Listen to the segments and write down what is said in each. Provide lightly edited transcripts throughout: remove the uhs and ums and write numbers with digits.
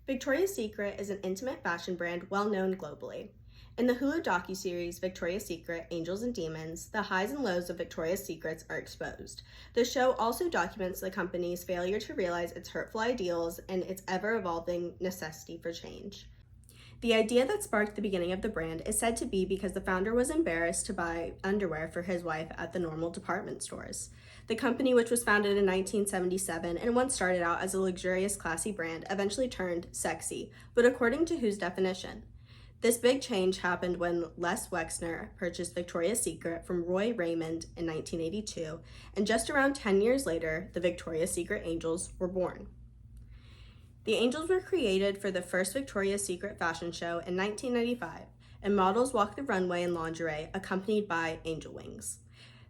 Victoria's Secret is an intimate fashion brand well known globally. In the Hulu docuseries Victoria's Secret: Angels and Demons, the highs and lows of Victoria's Secrets are exposed. The show also documents the company's failure to realize its hurtful ideals and its ever-evolving necessity for change. The idea that sparked the beginning of the brand is said to be because the founder was embarrassed to buy underwear for his wife at the normal department stores. The company, which was founded in 1977 and once started out as a luxurious, classy brand, eventually turned sexy, but according to whose definition? This big change happened when Les Wexner purchased Victoria's Secret from Roy Raymond in 1982, and just around 10 years later, the Victoria's Secret Angels were born. The Angels were created for the first Victoria's Secret fashion show in 1995, and models walked the runway in lingerie accompanied by angel wings.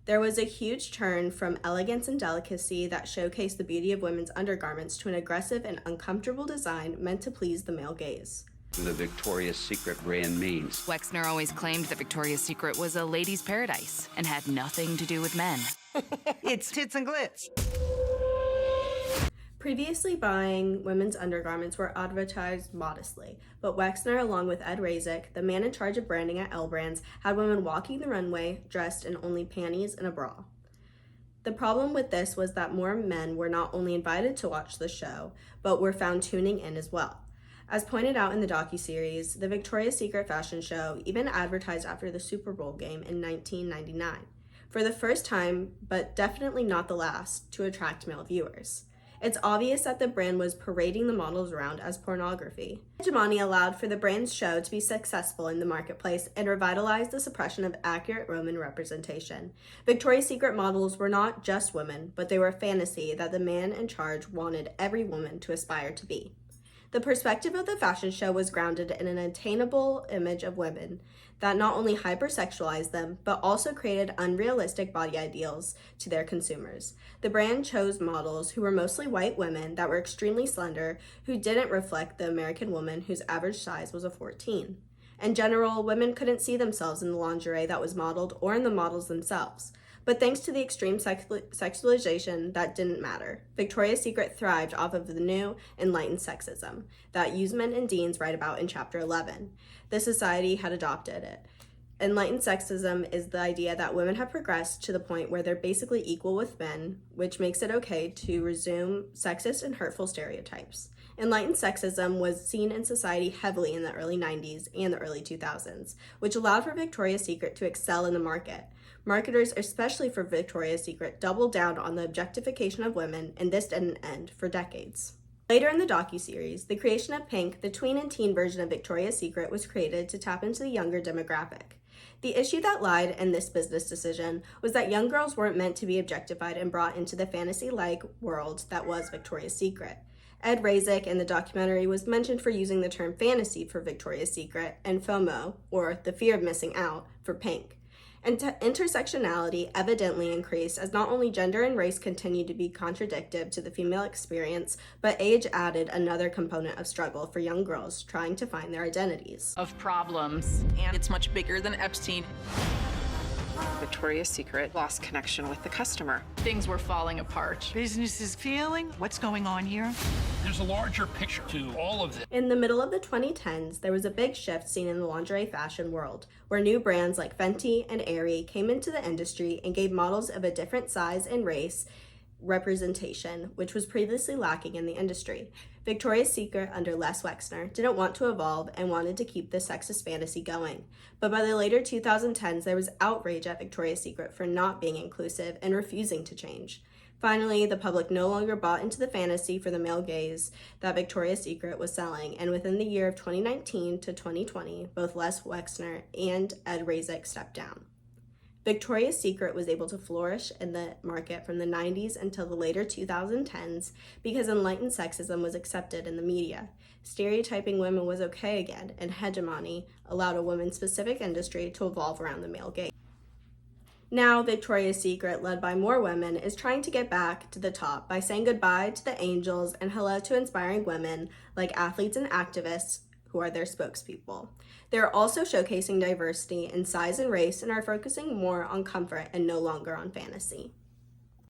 There was a huge turn from elegance and delicacy that showcased the beauty of women's undergarments to an aggressive and uncomfortable design meant to please the male gaze. The Victoria's Secret brand means. Wexner always claimed that Victoria's Secret was a ladies' paradise and had nothing to do with men. It's tits and glitz. Previously, buying women's undergarments were advertised modestly, but Wexner, along with Ed Razek, the man in charge of branding at L Brands, had women walking the runway dressed in only panties and a bra. The problem with this was that more men were not only invited to watch the show, but were found tuning in as well. As pointed out in the docuseries, the Victoria's Secret fashion show even advertised after the Super Bowl game in 1999, for the first time, but definitely not the last, to attract male viewers. It's obvious that the brand was parading the models around as pornography. Hegemony allowed for the brand's show to be successful in the marketplace and revitalized the suppression of accurate Roman representation. Victoria's Secret models were not just women, but they were a fantasy that the man in charge wanted every woman to aspire to be. The perspective of the fashion show was grounded in an attainable image of women that not only hypersexualized them, but also created unrealistic body ideals to their consumers. The brand chose models who were mostly white women that were extremely slender, who didn't reflect the American woman whose average size was a 14. In general, women couldn't see themselves in the lingerie that was modeled or in the models themselves. But thanks to the extreme sexualization, that didn't matter. Victoria's Secret thrived off of the new enlightened sexism that Usman and Deans write about in Chapter 11. The society had adopted it. Enlightened sexism is the idea that women have progressed to the point where they're basically equal with men, which makes it okay to resume sexist and hurtful stereotypes. Enlightened sexism was seen in society heavily in the early 90s and the early 2000s, which allowed for Victoria's Secret to excel in the market. Marketers, especially for Victoria's Secret, doubled down on the objectification of women, and this didn't end for decades. Later in the docuseries, the creation of Pink, the tween and teen version of Victoria's Secret, was created to tap into the younger demographic. The issue that lied in this business decision was that young girls weren't meant to be objectified and brought into the fantasy-like world that was Victoria's Secret. Ed Razek in the documentary was mentioned for using the term fantasy for Victoria's Secret and FOMO, or the fear of missing out, for Pink. And intersectionality evidently increased as not only gender and race continued to be contradictive to the female experience, but age added another component of struggle for young girls trying to find their identities. Of problems, and it's much bigger than Epstein. Victoria's Secret lost connection with the customer. Things were falling apart. Business is failing. What's going on here? There's a larger picture to all of this. In the middle of the 2010s, there was a big shift seen in the lingerie fashion world, where new brands like Fenty and Aerie came into the industry and gave models of a different size and race representation, which was previously lacking in the industry. Victoria's Secret, under Les Wexner, didn't want to evolve and wanted to keep the sexist fantasy going. But by the later 2010s, there was outrage at Victoria's Secret for not being inclusive and refusing to change. Finally, the public no longer bought into the fantasy for the male gaze that Victoria's Secret was selling, and within the year of 2019 to 2020, both Les Wexner and Ed Razek stepped down. Victoria's Secret was able to flourish in the market from the 90s until the later 2010s because enlightened sexism was accepted in the media. Stereotyping women was okay again, and hegemony allowed a women-specific industry to evolve around the male gaze. Now, Victoria's Secret, led by more women, is trying to get back to the top by saying goodbye to the angels and hello to inspiring women like athletes and activists who are their spokespeople. They're also showcasing diversity in size and race and are focusing more on comfort and no longer on fantasy.